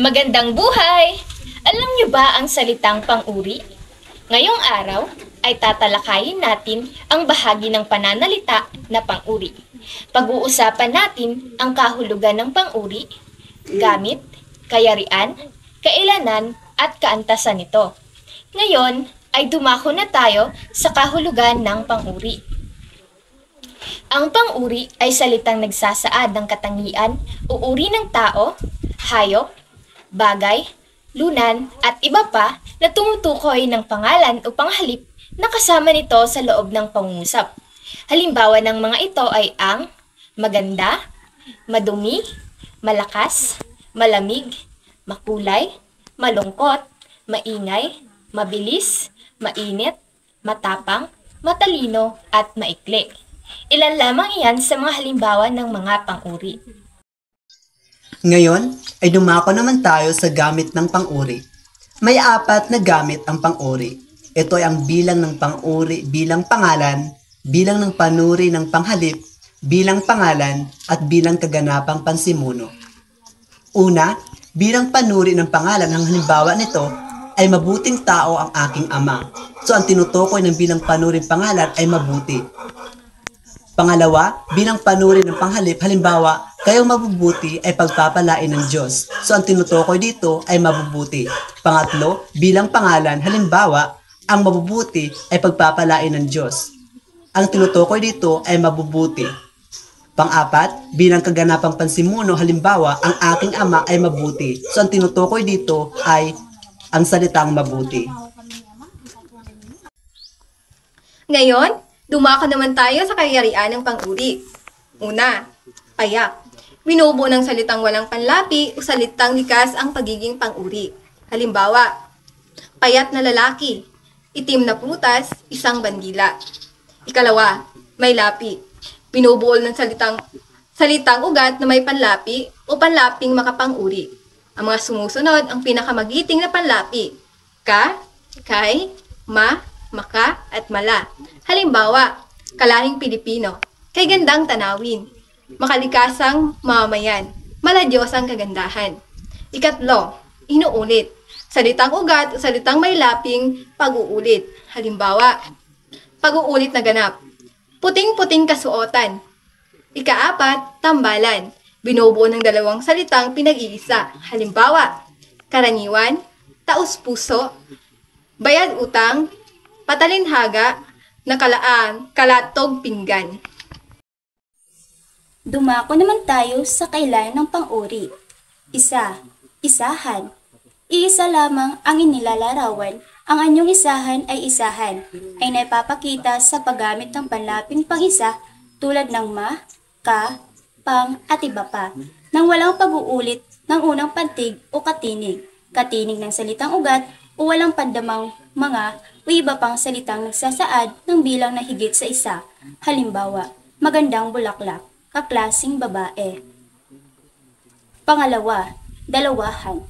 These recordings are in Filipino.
Magandang buhay! Alam niyo ba ang salitang pang-uri? Ngayong araw ay tatalakayin natin ang bahagi ng pananalita na pang-uri. Pag-uusapan natin ang kahulugan ng pang-uri, gamit, kayarian, kailanan at kaantasan nito. Ngayon ay dumako na tayo sa kahulugan ng pang-uri. Ang pang-uri ay salitang nagsasaad ng katangian o uri ng tao, hayop, bagay, lunan at iba pa na tumutukoy ng pangalan o panghalip na kasama nito sa loob ng pangungusap. Halimbawa ng mga ito ay ang maganda, madumi, malakas, malamig, makulay, malungkot, maingay, mabilis, mainit, matapang, matalino at maikli. Ilan lamang iyan sa mga halimbawa ng mga pang-uri. Ngayon ay dumako naman tayo sa gamit ng pang-uri. May 4 na gamit ang pang-uri. Ito ay ang bilang ng pang-uri bilang pangalan, bilang ng panuri ng panghalip, bilang pangalan, at bilang kaganapang pansimuno. Una, bilang panuri ng pangalan, ang halimbawa nito ay mabuting tao ang aking ama. So ang tinutukoy ng bilang panuring pangalan ay mabuti. Pangalawa, bilang panuri ng panghalip, halimbawa, kayong mabubuti ay pagpapalain ng Diyos. So ang tinutukoy dito ay mabubuti. Pangatlo, bilang pangalan, halimbawa, ang mabubuti ay pagpapalain ng Diyos. Ang tinutukoy dito ay mabubuti. Pang-4, bilang kaganapang pansimuno, halimbawa, ang aking ama ay mabuti. So ang tinutukoy dito ay ang salitang mabuti. Ngayon, dumako naman tayo sa kayarian ng pang-uri. Una, payak. Binubuo ng salitang walang panlapi o salitang likas ang pagiging pang-uri. Halimbawa, payat na lalaki, itim na prutas, isang bandila. Ikalawa, may lapi. Binubuo ng salitang ugat na may panlapi o panlaping makapang-uri. Ang mga sumusunod ang pinakamagiting na panlapi: ka, kay, ma, maka, at mala. Halimbawa, kalahing Pilipino, kay gandang tanawin, makalikasang mamamayan, maladyosang kagandahan. Ikatlo, inuulit. Salitang ugat o salitang may laping pag-uulit. Halimbawa, pag-uulit na ganap, puting-puting kasuotan. Ika-4, tambalan. Binubuo ng 2 salitang pinag-iisa. Halimbawa, karaniwan, taus-puso, bayad utang, patalinhaga, nakalaan, kalatog pinggan. Dumako naman tayo sa kailan ng pang-uri. Isa, isahan. Iisa lamang ang inilalarawan. Ang anyong isahan ay isahan, ay naipapakita sa paggamit ng panlaping pang-isa tulad ng ma, ka, pang, at iba pa, nang walang pag-uulit ng unang pantig o katinig, katinig ng salitang ugat o walang pandamang mga o iba pang salitang nagsasaad ng bilang na higit sa isa. Halimbawa, magandang bulaklak, kaklasing babae. Pangalawa, dalawahan.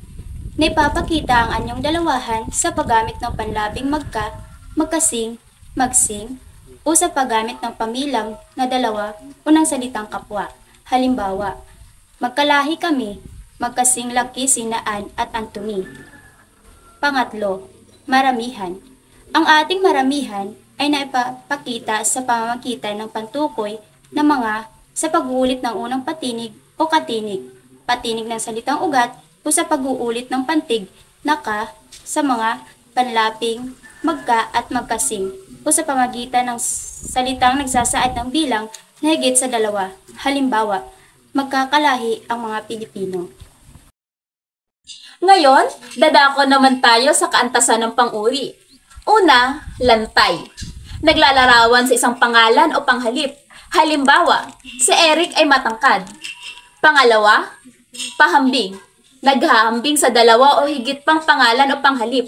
Naipapakita ang anyong dalawahan sa paggamit ng panlabing magka, magkasing, magsing, o sa paggamit ng pamilang na dalawa o ng salitang kapwa. Halimbawa, magkalahi kami, magkasing laki sinaan at Antony. Pangatlo, maramihan. Ang ating maramihan ay naipapakita sa pamamagitan ng pantukoy ng mga sa pag-uulit ng unang patinig o katinig, patinig ng salitang ugat o sa pag-uulit ng pantig na ka sa mga panlaping magka at magkasing o sa pamamagitan ng salitang nagsasaad ng bilang na higit sa 2. Halimbawa, magkakalahi ang mga Pilipino. Ngayon, dadako naman tayo sa kaantasan ng pang-uri. Una, lantay. Naglalarawan sa isang pangalan o panghalip. Halimbawa, si Eric ay matangkad. Pangalawa, pahambing. Naghahambing sa 2 o higit pang pangalan o panghalip.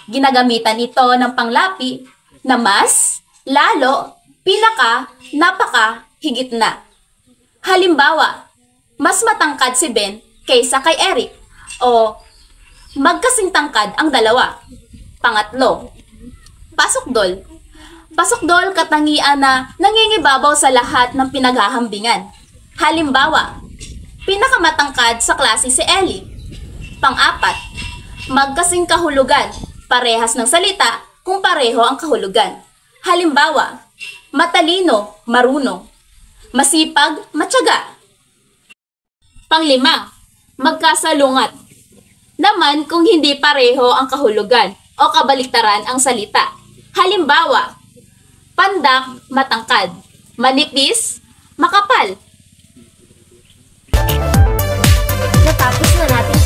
Ginagamitan ito ng panglapi na mas, lalo, pinaka, napaka, higit na. Halimbawa, mas matangkad si Ben kaysa kay Eric o magkasing tangkad ang 2. Pangatlo, pasokdol. Pasokdol katangian na nangingibabaw sa lahat ng pinaghahambingan. Halimbawa, pinakamatangkad sa klase si Ellie. Pang-apat, magkasing kahulugan, parehas ng salita kung pareho ang kahulugan. Halimbawa, matalino, marunong. Masipag, matyaga. Panglima, magkasalungat. Naman kung hindi pareho ang kahulugan o kabaliktaran ang salita. Halimbawa, pandak, matangkad. Manipis, makapal. Natapos na natin